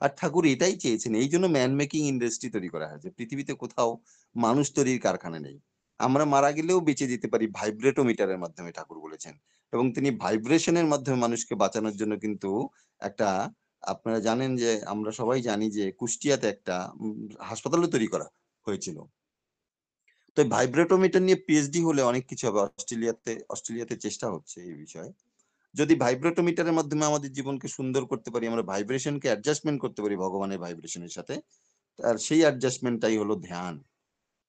আর ঠাকুর এটাই চেয়েছেন। এইজন্য ম্যান মেকিং ইন্ডাস্ট্রি তৈরি করা হয়েছে। পৃথিবীতে কোথাও মানুষ তৈরির কারখানা নেই। আমরা মারা গেলেও বেঁচে যেতে পারি ভাইব্রেটোমিটারের মাধ্যমে, ঠাকুর বলেছেন। এবং তিনি ভাইব্রেশন এর মাধ্যমে মানুষকে বাঁচানোর জন্য কিন্তু একটা, আপনারা জানেন যে আমরা সবাই জানি যে কুষ্টিয়াতে একটা হাসপাতালও তৈরি করা হয়েছিল। তো এই ভাইব্রেটোমিটার নিয়ে পিএইচডি হলে অনেক কিছু হবে। অস্ট্রেলিয়াতে চেষ্টা হচ্ছে এই বিষয়ে। যদি ভাইব্রেটোমিটারের মাধ্যমে আমাদের জীবনকে সুন্দর করতে পারি, আমরা ভাইব্রেশনকে অ্যাডজাস্টমেন্ট করতে পারি ভগবানের ভাইব্রেশনের সাথে। আর সেই অ্যাডজাস্টমেন্টটাই হলো ধ্যান।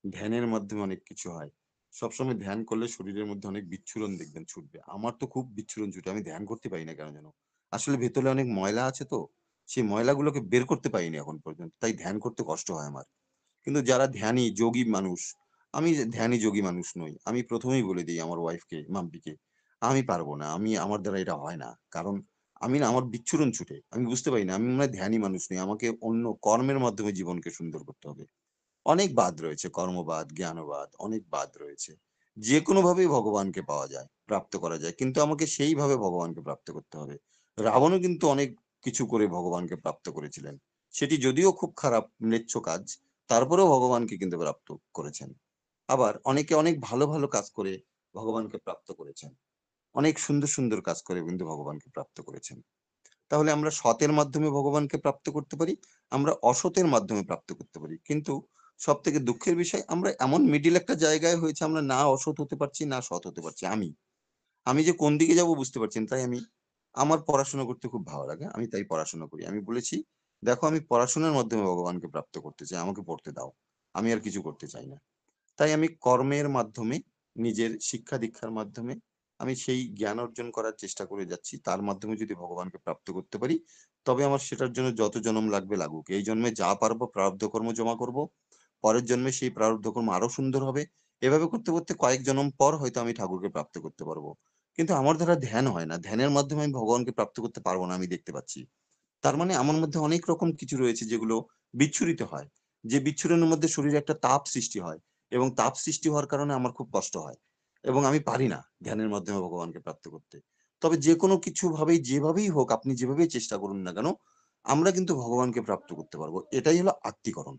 ধ্যানের মাধ্যমে অনেক কিছু হয়। সবসময় ধ্যান করলে শরীরের মধ্যে অনেক বিচ্ছুরণ দেখবেন ছুটবে। আমার তো খুব বিচ্ছুরণ ছুটে। আমি ধ্যান করতে পারি না কেন যেন। আসলে ভেতরে অনেক ময়লা আছে তো। সেই ময়লাগুলোকে বের করতে পারিনি এখন পর্যন্ত। তাই ধ্যান করতে কষ্ট হয় আমার। কিন্তু যারা ধ্যানী, যোগী মানুষ, আমি যে ধ্যানী যোগী মানুষ নই। আমি ১ম এই বলে দেই আমার ওয়াইফকে, মাম্পিকে, আমি পারব না। আমার দ্বারা এটা হয় না। কারণ আমি না, আমার বিচ্ছুরণ ছুটে। আমি বুঝতে পারি না। আমি মনে হয় ধ্যানী মানুষ নই। আমাকে অন্য কর্মের মাধ্যমে জীবনকে সুন্দর করতে হবে। অনেক বাদ রয়েছে, কর্মবাদ, জ্ঞানবাদ, অনেক বাদ রয়েছে। যেকোনোভাবেই ভগবানকে পাওয়া যায়, প্রাপ্ত করা যায়। কিন্তু আমাকে সেইভাবে ভগবানকে প্রাপ্ত করতে হবে। রাবণও কিন্তু অনেক কিছু করে ভগবানকে প্রাপ্ত করেছিলেন। সেটি যদিও খুব খারাপ ম্লেচ্ছ কাজ, তারপরেও ভগবানকে কিন্তু প্রাপ্ত করেছেন। আবার অনেকে অনেক ভালো ভালো কাজ করে ভগবানকে প্রাপ্ত করেছেন, অনেক সুন্দর সুন্দর কাজ করে কিন্তু ভগবানকে প্রাপ্ত করেছেন। তাহলে আমরা সতের মাধ্যমে ভগবানকে প্রাপ্ত করতে পারি, আমরা অসতের মাধ্যমে প্রাপ্ত করতে পারি। কিন্তু সব থেকে দুঃখের বিষয়, আমরা এমন মিডিল একটা জায়গায় হয়েছে, আমরা না অসৎ হতে পারছি না সৎ হতে পারছি। আমি যে কোন দিকে যাব বুঝতে পারছি না। তাই আমার পড়াশোনা করতে খুব ভালো লাগে, আমি তাই পড়াশোনা করি। আমি বলেছি, দেখো আমি পড়াশোনার মাধ্যমে ভগবানকে প্রাপ্ত করতে চাই, আমাকে পড়তে দাও, আমি আর কিছু করতে চাই না। তাই আমি কর্মের মাধ্যমে, নিজের শিক্ষা দীক্ষার মাধ্যমে আমি সেই জ্ঞান অর্জন করার চেষ্টা করে যাচ্ছি। তার মাধ্যমে যদি ভগবানকে প্রাপ্ত করতে পারি, তবে আমার সেটার জন্য যত জন্ম লাগবে লাগুক। এই জন্মে যা পারবো প্রারব্ধ কর্ম জমা করব, পরের জন্মে সেই প্রারব্ধ কর্ম আরো সুন্দর হবে। এভাবে করতে করতে কয়েক জন্ম পর হয়তো আমি ঠাকুরকে প্রাপ্ত করতে পারবো। কিন্তু আমার দ্বারা ধ্যান হয় না, ধ্যানের মাধ্যমে আমি ভগবানকে প্রাপ্ত করতে পারবো না, আমি দেখতে পাচ্ছি। তার মানে আমার মধ্যে অনেক রকম কিছু রয়েছে যেগুলো বিচ্ছুরিত হয়, যে বিচ্ছুরণের মধ্যে শরীরে একটা তাপ সৃষ্টি হয়, এবং তাপ সৃষ্টি হওয়ার কারণে আমার খুব কষ্ট হয়, এবং আমি পারি না ধ্যানের মাধ্যমে ভগবানকে প্রাপ্ত করতে। তবে যে কোনো কিছু ভাবেই, যেভাবেই হোক, আপনি যেভাবেই চেষ্টা করুন না কেন, আমরা কিন্তু ভগবানকে প্রাপ্ত করতে পারবো। এটাই হলো আত্মীকরণ।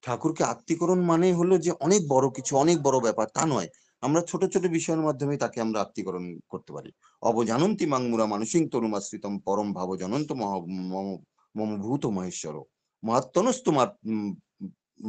ঠাকুরকে আত্মীকরণ মানে হলো যে অনেক বড় কিছু, অনেক বড় ব্যাপার, তা নয়। আমরা ছোট ছোট বিষয়ের মাধ্যমে তাকে আমরা আত্মীকরণ করতে পারি। অবজানন্তি মাংমুরা মানুষিং তনুমাশ্রিতম পরম ভাব জনন্ত মম মম ভূত মহেশ্বর মহাত্মনস্তু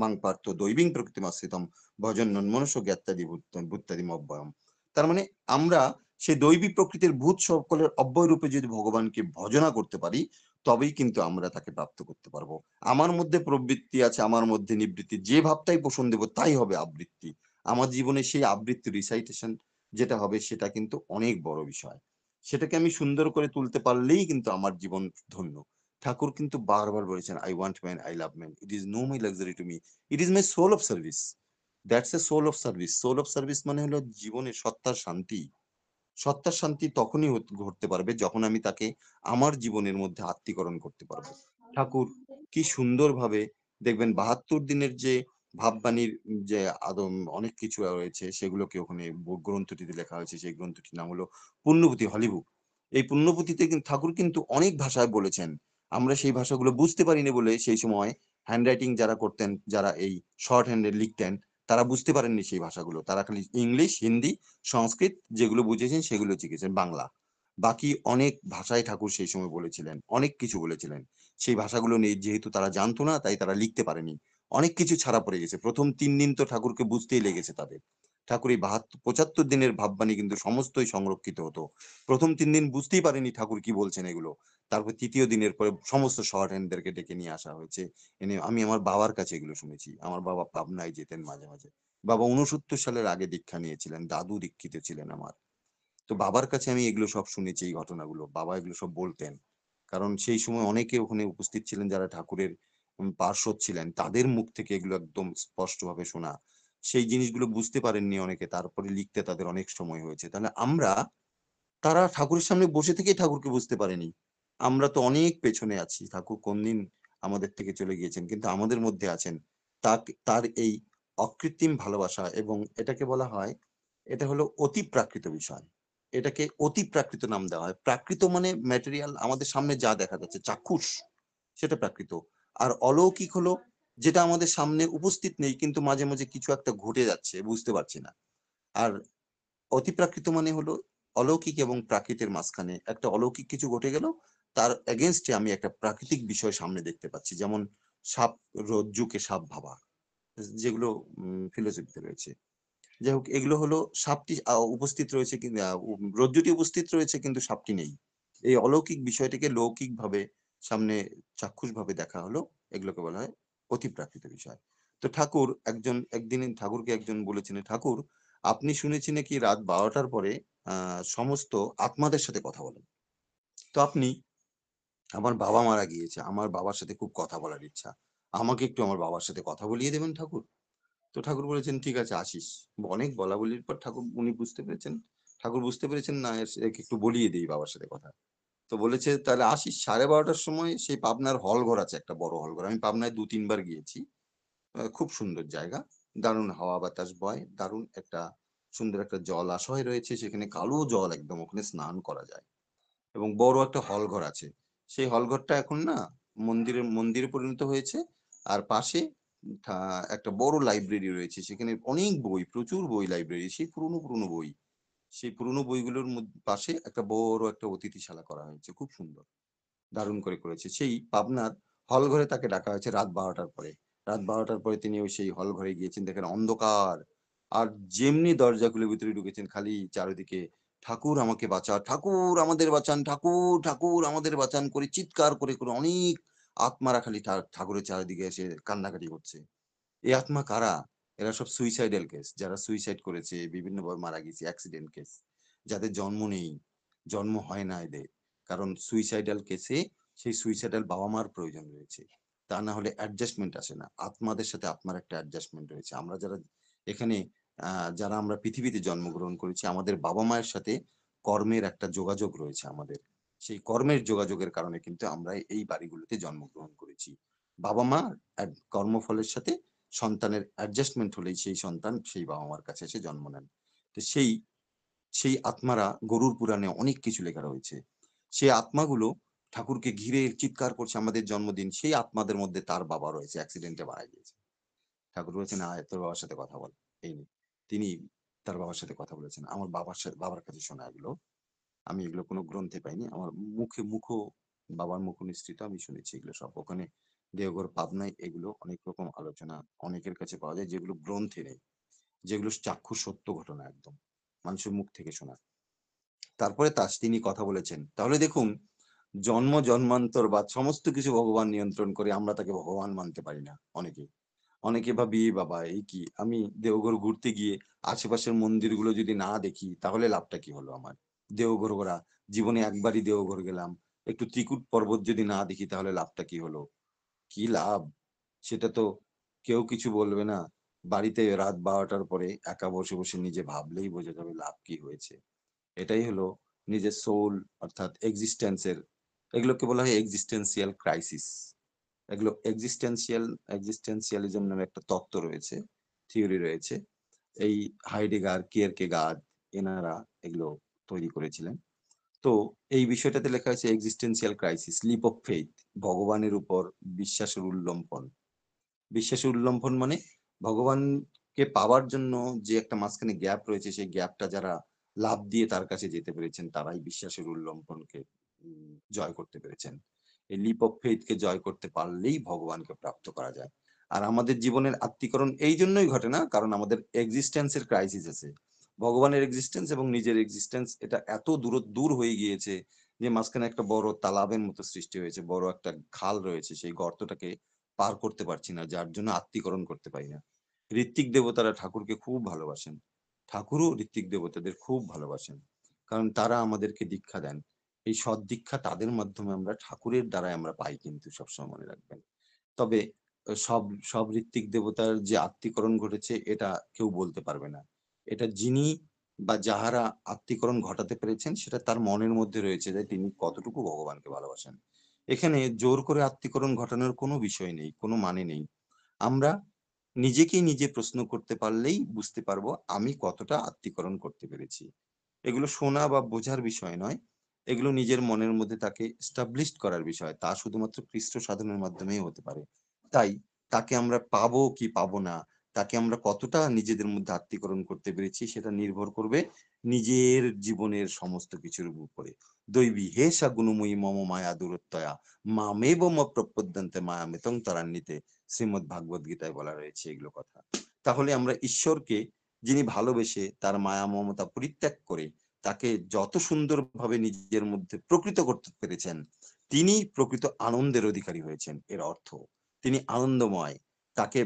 মাং পার্থ দৈবিং প্রকৃতিমাশ্রিতম ভজন মনুষ্য জ্ঞাত্যাদি ভূত্যাদি অব্যয়ম। তার মানে আমরা সেই দৈবী প্রকৃতির ভূত সকলের অব্যয় রূপে যদি ভগবানকে ভজনা করতে পারি, তবেই কিন্তু আমরা তাকে প্রাপ্ত করতে পারবো। আমার মধ্যে প্রবৃত্তি আছে, আমার মধ্যে নিবৃত্তি, যে ভাবটাই পোষণ দেব তাই হবে আবৃত্তি। আমার জীবনে সেই আবৃত্তি রিসাইটেশন যেটা হবে, সেটা কিন্তু অনেক বড় বিষয়। সেটাকে আমি সুন্দর করে তুলতে পারলেই কিন্তু আমার জীবন ধন্য। ঠাকুর কিন্তু বারবার বলেছেন, I want man, I love man, it is no my luxury to me, it is my soul of service. That's a soul of service. Soul of service মানে হলো জীবনের সত্তার শান্তি। সত্তার শান্তি তখনই ঘটতে পারবে যখন আমি তাকে আমার জীবনের মধ্যে আত্মীকরণ করতে পারবো। ঠাকুর কি সুন্দরভাবে, দেখবেন ৭২ দিনের যে ভাববাণীর যে আদম অনেক কিছু রয়েছে, সেগুলোকে ওখানে গ্রন্থটিতে লেখা হয়েছে। সেই গ্রন্থটির নাম হলো পুণ্যপুঁথি, হলিবুক। এই পুণ্যপুঁথিতে কিন্তু ঠাকুর কিন্তু অনেক ভাষায় বলেছেন। আমরা সেই ভাষাগুলো বুঝতে পারিনি বলে সেই সময় হ্যান্ডরাইটিং যারা করতেন, যারা এই শর্ট হ্যান্ডে লিখতেন, তারা বুঝতে পারেননি সেই ভাষাগুলো। তারা খালি ইংলিশ, হিন্দি, সংস্কৃত যেগুলো বুঝেছেন সেগুলো শিখেছেন, বাংলা। বাকি অনেক ভাষায় ঠাকুর সেই সময় বলেছিলেন, অনেক কিছু বলেছিলেন। সেই ভাষাগুলো নেই যেহেতু তারা জানতো না, তাই তারা লিখতে পারেনি। অনেক কিছু ছাড়া পড়ে গেছে। প্রথম ৩ দিন তো ঠাকুরকে বুঝতেই লেগেছে তাদের। ঠাকুর এই ৭৫ দিনের ভাববাণী কিন্তু সমস্তই সংরক্ষিত হতো। প্রথম ৩ দিন বুঝতেই পারেনি ঠাকুর কি বলছেন এগুলো। তারপর তৃতীয় দিনের পরে সমস্ত শর্ট হ্যান্ডদেরকে ডেকে নিয়ে আসা হয়েছে। এনে আমি আমার বাবার কাছে এগুলো শুনেছি। আমার বাবা পাবনায় যেতেন মাঝে মাঝে। বাবা ৬৯ সালের আগে দীক্ষা নিয়েছিলেন, দাদু দীক্ষিত ছিলেন আমার। তো বাবার কাছে আমি এগুলো সব শুনেছি, এই ঘটনাগুলো বাবা এগুলো সব বলতেন। কারণ সেই সময় অনেকে ওখানে উপস্থিত ছিলেন যারা ঠাকুরের পার্ষদ ছিলেন, তাদের মুখ থেকে এগুলো একদম স্পষ্টভাবে শোনা। সেই জিনিসগুলো বুঝতে পারেননি অনেকে, তারপরে লিখতে তাদের অনেক সময় হয়েছে। তাহলে তারা ঠাকুরের সামনে বসে থেকেই ঠাকুরকে বুঝতে পারেনি। আমরা তো অনেক পেছনে আছি, ঠাকুর কোনদিন আমাদের থেকে চলে গিয়েছেন, কিন্তু আমাদের মধ্যে আছেন। তার এই অকৃত্রিম ভালোবাসা, এবং এটাকে বলা হয়, এটা হলো অতি প্রাকৃত বিষয়। এটাকে অতি প্রাকৃত নাম দেওয়া হয়। প্রাকৃত মানে ম্যাটেরিয়াল, আমাদের সামনে যা দেখা যাচ্ছে চাক্ষুষ, সেটা প্রাকৃত। আর অলৌকিক হলো যেটা আমাদের সামনে উপস্থিত নেই, কিন্তু মাঝে মাঝে কিছু একটা ঘটে যাচ্ছে, বুঝতে পারছি না। আর অতিপ্রাকৃত মানে হলো অলৌকিক এবং প্রাকৃতের মাঝখানে একটা অলৌকিক কিছু ঘটে গেল, তার এগেনস্টে আমি একটা প্রাকৃতিক বিষয় সামনে দেখতে পাচ্ছি। যেমন সাপ, রজ্জুকে সাপ ভাবা, যেগুলো ফিলোসফিতে রয়েছে। যাই হোক, এগুলো হলো সাপটি উপস্থিত রয়েছে, কিন্তু রজ্জুটি উপস্থিত রয়েছে কিন্তু সাপটি নেই। এই অলৌকিক বিষয়টিকে লৌকিক ভাবে সামনে চাক্ষুষ ভাবে দেখা হলো, এগুলোকে বলা হয় অতিপ্রাকৃত বিষয়। তো একদিন ঠাকুরকে একজন বলেছিলেন, ঠাকুর আপনি শুনেছি নাকি রাত ১২টার পরে সমস্ত আত্মাদের সাথে কথা বলেন। তো আমার বাবা মারা গিয়েছে, আমার বাবার সাথে খুব কথা বলার ইচ্ছা, আমাকে একটু আমার বাবার সাথে কথা বলিয়ে দেবেন ঠাকুর। তো ঠাকুর বলেছেন, ঠিক আছে আসিস। অনেক বলা বলির পর উনি বুঝতে পেরেছেন, ঠাকুর বুঝতে পেরেছেন না, একে একটু বলিয়ে দিই বাবার সাথে কথা। তো বলেছে, তাহলে আসিস 12:30টার সময়। সেই পাবনার হল ঘর আছে, একটা বড় হল ঘর। আমি পাবনায় ২-৩ বার গিয়েছি। খুব সুন্দর জায়গা, দারুণ হাওয়া বাতাস বয়, দারুণ একটা সুন্দর একটা জলাশয় রয়েছে সেখানে, কালো জল একদম, ওখানে স্নান করা যায়। এবং বড় একটা হল ঘর আছে। সেই হল ঘরটা এখন না মন্দিরে পরিণত হয়েছে। আর পাশে একটা বড় লাইব্রেরি রয়েছে, সেখানে অনেক বই, প্রচুর বই, লাইব্রেরি সেই পুরনো পুরনো বই, সেই পুরনো বইগুলোর পাশে একটা বড় একটা অতিথিশালা করা হয়েছে, খুব সুন্দর, দারুণ করে করেছে। সেই পাবনার হল ঘরে তাকে ডাকা হয়েছে রাত ১২টার পরে। রাত ১২টার পরে তিনি ওই সেই হল ঘরে গিয়েছেন, দেখেন অন্ধকার। আর যেমনি দরজা খুলে ভিতরে ঢুকেছেন, খালি চারিদিকে "ঠাকুর আমাকে বাঁচা, ঠাকুর আমাদের বাঁচান, ঠাকুর, ঠাকুর আমাদের বাঁচান" করে চিৎকার করে অনেক আত্মারা খালি ঠাকুরের চারিদিকে এসে কান্নাকাটি করছে। এই আত্মা কারা? এরা সব সুইসাইডাল কেস। যারা সুইসাইড করেছে, বিভিন্নভাবে মারা গেছে, অ্যাক্সিডেন্ট কেস। যাদের জন্ম নেই, জন্ম হয় না এদের। কারণ সুইসাইডাল কেসে সেই সুইসাইডাল বাবা-মার প্রয়োজন রয়েছে। তা না হলে অ্যাডজাস্টমেন্ট আসে না। আত্মাদের সাথে আত্মার একটা অ্যাডজাস্টমেন্ট রয়েছে। আমরা যারা এখানে আ যারা আমরা পৃথিবীতে জন্মগ্রহণ করেছি, আমাদের বাবা-মায়ের সাথে কর্মের একটা যোগাযোগ রয়েছে আমাদের। সেই কর্মের যোগাযোগের কারণে কিন্তু আমরা এই বাড়িগুলোতে জন্মগ্রহণ করেছি। বাবা-মা কর্মফলের সাথে সন্তানের অ্যাডজাস্টমেন্ট হলেই সেই সন্তান সেই বাবা-মার কাছে এসে জন্ম নেন। তো সেই আত্মারা গরুর পুরাণে অনেক কিছু লেখা রয়েছে। সেই আত্মাগুলো ঠাকুরকে ঘিরে চিৎকার করছে আমাদের জন্মদিন। সেই আত্মাদের মধ্যে তার বাবা রয়েছে, অ্যাক্সিডেন্টে মারা গিয়েছে। ঠাকুর বলেছেন, "আয় তোর বাবার সাথে কথা বল।" এই নে। তিনি তার বাবার সাথে কথা বলেছেন। আমার বাবার কাছে শোনা এগুলো। আমি এগুলো কোনো গ্রন্থে পাইনি। আমার বাবার মুখ নিঃসৃত আমি শুনেছি এগুলো সব। ওখানে দেওঘর, পাবনায় এগুলো অনেক রকম আলোচনা অনেকের কাছে পাওয়া যায়, যেগুলো গ্রন্থে নেই। যেগুলো চাক্ষুষ সত্য ঘটনা একদম। মানুষের মুখ থেকে শোনা। তারপরে তিনি কথা বলেছেন। তাহলে দেখুন, জন্ম জন্মান্তর বা সমস্ত কিছু ভগবান নিয়ন্ত্রণ করে, আমরা তাকে ভগবান মানতে পারি না অনেকে। অনেকে ভাবি, "এ বাবা এই কি? আমি দেওঘর ঘুরতে গিয়ে আশেপাশের মন্দিরগুলো যদি না দেখি তাহলে লাভটা কি হলো আমার? দেওঘর ঘোরা, জীবনে একবারই দেওঘর গেলাম। একটু ত্রিকূট পর্বত যদি না দেখি তাহলে লাভটা কি হলো? কি লাভ? সেটা তো কেউ কিছু বলবে না। বাড়িতে রাত ১২টার পরে একা বসে নিজে ভাবলেই বোঝা যাবে লাভ কি হয়েছে।" এটাই হলো নিজের সোল, অর্থাৎ এগুলোকে বলা হয় এক্সিস্টেন্সিয়াল ক্রাইসিস। এগুলো এক্সিস্টেন্সিয়ালিজম নামে একটা তত্ত্ব রয়েছে, থিওরি রয়েছে। এই হাইডেগার, কিয়ারকেগার্ড এনারা এগুলো তৈরি করেছিলেন। তো এই বিষয়টাতে লেখা হয়েছে existential crisis, leap of faith, ভগবানের উপর বিশ্বাসের উল্লম্ঘন। বিশ্বাসের উল্লম্ঘন মানে ভগবানকে পাওয়ার জন্য যে একটা মাঝখানে গ্যাপ রয়েছে, সেই গ্যাপটা যারা লাফ দিয়ে তার কাছে যেতে পেরেছেন, তারাই বিশ্বাসের উল্লম্ঘনকে জয় করতে পেরেছেন। এই লিপ অফ ফেইথ কে জয় করতে পারলেই ভগবানকে প্রাপ্ত করা যায়। আর আমাদের জীবনের আত্মীকরণ এই জন্যই ঘটে না, কারণ আমাদের এক্সিস্টেন্স এর ক্রাইসিস আছে। ভগবানের এক্সিস্টেন্স এবং নিজের এক্সিস্টেন্স এটা এত দূর হয়ে গিয়েছে যে মাঝখানে একটা বড় তালাবের মতো সৃষ্টি হয়েছে, বড় একটা খাল রয়েছে, সেই গর্তটাকে পার করতে পারছি না, যার জন্য আত্মীকরণ করতে পারি না। ঋত্বিক দেবতারা ঠাকুরকে খুব ভালোবাসেন। ঠাকুরও ঋত্বিক দেবতাদের খুব ভালোবাসেন। কারণ তারা আমাদেরকে দীক্ষা দেন। এই সদ্দীক্ষা তাদের মাধ্যমে আমরা ঠাকুরের দ্বারাই আমরা পাই, কিন্তু সবসময় মনে রাখবেন। তবে সব সব ঋত্বিক দেবতার যে আত্মীকরণ ঘটেছে এটা কেউ বলতে পারবে না। এটা যিনি বা যাহারা আত্মীকরণ ঘটাতে পেরেছেন সেটা তার মনের মধ্যে রয়েছে যে তিনি কতটুকু ভগবানকে ভালোবাসেন। এখানে জোর করে আত্মীকরণ ঘটানোর কোনো বিষয় নেই, কোনো মানে নেই। আমরা নিজেকেই নিজে প্রশ্ন করতে পারলেই বুঝতে পারবো আমি কতটা আত্মীকরণ করতে পেরেছি। এগুলো শোনা বা বোঝার বিষয় নয়। এগুলো নিজের মনের মধ্যে তাকে established করার বিষয়। তা শুধুমাত্র কৃষ্ট সাধনের মাধ্যমেই হতে পারে। তাই তাকে আমরা পাবো কি পাবো না, তাকে আমরা কতটা নিজেদের মধ্যে আত্মীকরণ করতে পেরেছি সেটা নির্ভর করবে নিজের জীবনের সমস্ত কিছুর উপরে। দৈবী হেষা গুণময়ী মম মায়া দূরত্বয়া মামেব প্রপদ্যন্তে মায়ামেতং ত্বরান্বিতে, শ্রীমদ্ ভাগবত গীতায় বলা রয়েছে এগুলো কথা। তাহলে আমরা ঈশ্বরকে, যিনি ভালোবেসে তার মায়া মমতা পরিত্যাগ করে তাকে যত সুন্দরভাবে নিজের মধ্যে প্রকৃত করতে পেরেছেন, তিনি প্রকৃত আনন্দের অধিকারী হয়েছেন এর অর্থ। তিনি আনন্দময়। তাকে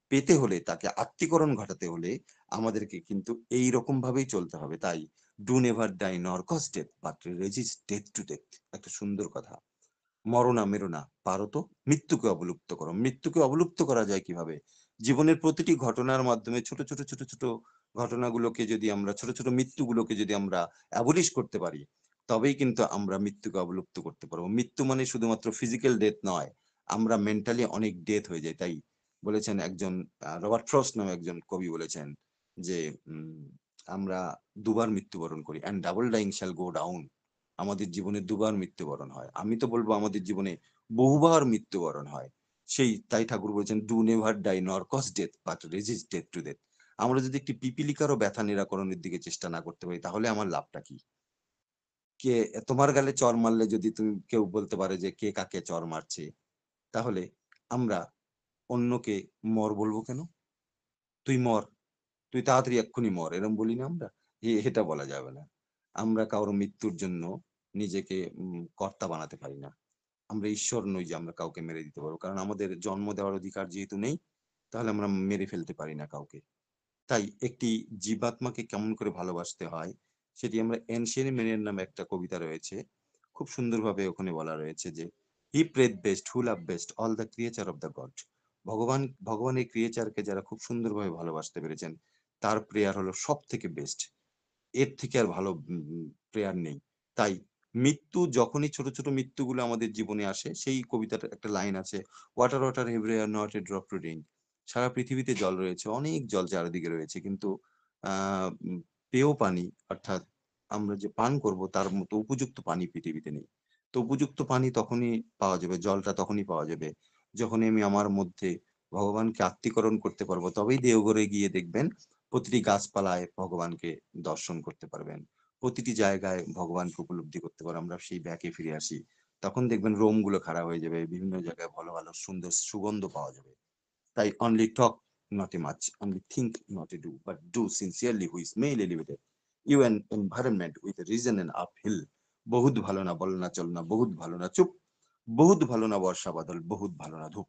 পেতে হলে, তাকে আত্মীকরণ ঘটাতে হলে আমাদেরকে কিন্তু এইরকম ভাবেই চলতে হবে। তাই do never die nor cause death but resist death to death, একটা সুন্দর কথা। মরো না মেরো না, পারো তো মৃত্যুকে অবলুপ্ত করো। মৃত্যুকে অবলুপ্ত করা যায় কিভাবে? জীবনের প্রতিটি ঘটনার মাধ্যমে ছোট ঘটনাগুলোকে যদি আমরা, ছোট মৃত্যুগুলোকে যদি আমরা অ্যাবলিশ করতে পারি, তবেই কিন্তু আমরা মৃত্যুকে অবলুপ্ত করতে পারবো। মৃত্যু মানে শুধুমাত্র ফিজিক্যাল ডেথ নয়, আমরা মেন্টালি অনেক ডেথ হয়ে যাই। তাই বলেছেন একজন রবার্ট ফ্রস্ট নামে একজন কবি বলেছেন যে আমরা দুবার মৃত্যুবরণ করি, and double dying shall go down. আমাদের জীবনে দুবার মৃত্যুবরণ হয়। আমি তো বলবো আমাদের জীবনে বহুবার মৃত্যুবরণ হয়। সেই তাই ঠাকুর বলেছেন, do never die nor cause death but resist death to death. আমরা যদি একটি পিপিলিকারও ব্যথা নিরাকরণের দিকে চেষ্টা না করতে পারি, তাহলে আমার লাভটা কি? কে তোমার গালে চড় মারলে যদি তুমি কেউ বলতে পারে যে কে কাকে চড় মারছে, তাহলে আমরা অন্যকে মর বলবো কেন? তুই মর, তুই তাড়াতাড়ি এক্ষুনি মর, এরম বলি না আমরা? এটা বলা যাবে না। আমরা কারো মৃত্যুর জন্য নিজেকে কর্তা বানাতে পারি না। আমরা ঈশ্বর নই যে আমরা কাউকে মেরে দিতে পারবো। কারণ আমাদের জন্ম দেওয়ার অধিকার যেহেতু নেই, তাহলে আমরা মেরে ফেলতে পারি না কাউকে। তাই একটি জীবাত্মাকে কেমন করে ভালোবাসতে হয়, সেটি আমরা এনশিয়েন্ট মেনের নামে একটা কবিতা রয়েছে। খুব সুন্দরভাবে ওখানে বলা রয়েছে যে, "he prayeth best who love best all the creature of the God." ভগবান ভগবানের ক্রিয়েচারকে যারা খুব সুন্দরভাবে ভালোবাসতে পেরেছেন, তার প্রেয়ার হলো সবথেকে বেস্ট। এর থেকে আর ভালো প্রেয়ার নেই। তাই মৃত্যু যখনই ছোট, ছোট মৃত্যুগুলো আমাদের জীবনে আসে, সেই কবিতাটার একটা লাইন আছে, "water, water everywhere not a drop to drink." সারা পৃথিবীতে জল রয়েছে, অনেক জল চারিদিকে রয়েছে। কিন্তু আ উম পেয় পানি অর্থাৎ আমরা যে পান করব তার মতো উপযুক্ত পানি পৃথিবীতে নেই। তো উপযুক্ত পানি তখনই পাওয়া যাবে, জলটা তখনই পাওয়া যাবে, যখনই আমি আমার মধ্যে ভগবানকে আত্মীকরণ করতে পারবো। তবেই দেওঘরে গিয়ে দেখবেন প্রতিটি গাছপালায় ভগবানকে দর্শন করতে পারবেন। প্রতিটি জায়গায় ভগবানকে উপলব্ধি করতে পারবেন। আমরা সেই ব্যাকে ফিরে আসি। তখন দেখবেন রোমগুলো খাড়া হয়ে যাবে। বিভিন্ন জায়গায় ভালো, ভালো সুন্দর সুগন্ধ পাওয়া যাবে। তাই only talk not a much, only think not a do, but do sincerely who is may elevated. You an environment with a reason and uphill. बहुत ভালো না বলনা চলনা, বহুত ভালো না চুপ, বহুত ভালো না বর্ষা বাদল, বহুত ভালো না ধূপ।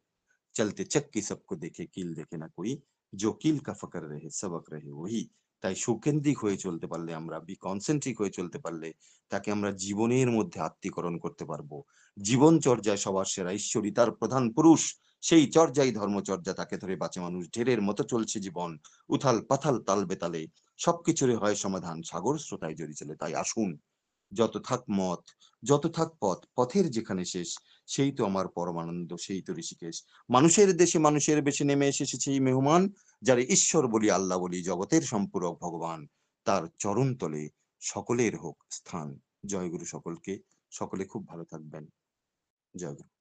চলতে চক্কি সবকো দেখে কিল দেখে না কোই, जो কিল কা ফকর রহে সবক রহে ওহি। তাই সুকেন্দ্রিক হয়ে চলতে পারলে আমরা, কনসেন্ট্রিক হয়ে চলতে পারলে তাকে আমরা জীবনের মধ্যে আত্মীকরণ করতে পারবো। জীবন চর্যায় সবার সেরা ঈশ্বরই তার প্রধান পুরুষ। সেই চর্যাই ধর্মচর্যা, তাকে ধরে বাঁচে মানুষ। ঢেরের মতো চলছে জীবন, উথাল পাথাল তাল বেতালে, সবকিছুরই হয় সমাধান, সাগর স্রোতায় জড়িয়ে চলে। তাই আসুন, যত থাক মত, যত থাক পথ, পথের যেখানে শেষ, সেই তো আমার পরমানন্দ, সেই তো ঋষিকেশ। মানুষের দেশে মানুষের বেশে নেমে এসেছে সেই মেহমান, যারে ঈশ্বর বলি আল্লাহ বলি জগতের সম্পূরক ভগবান, তার চরণ তলে সকলের হোক স্থান। জয় গুরু সকলকে, সকলে খুব ভালো থাকবেন। জয় গুরু।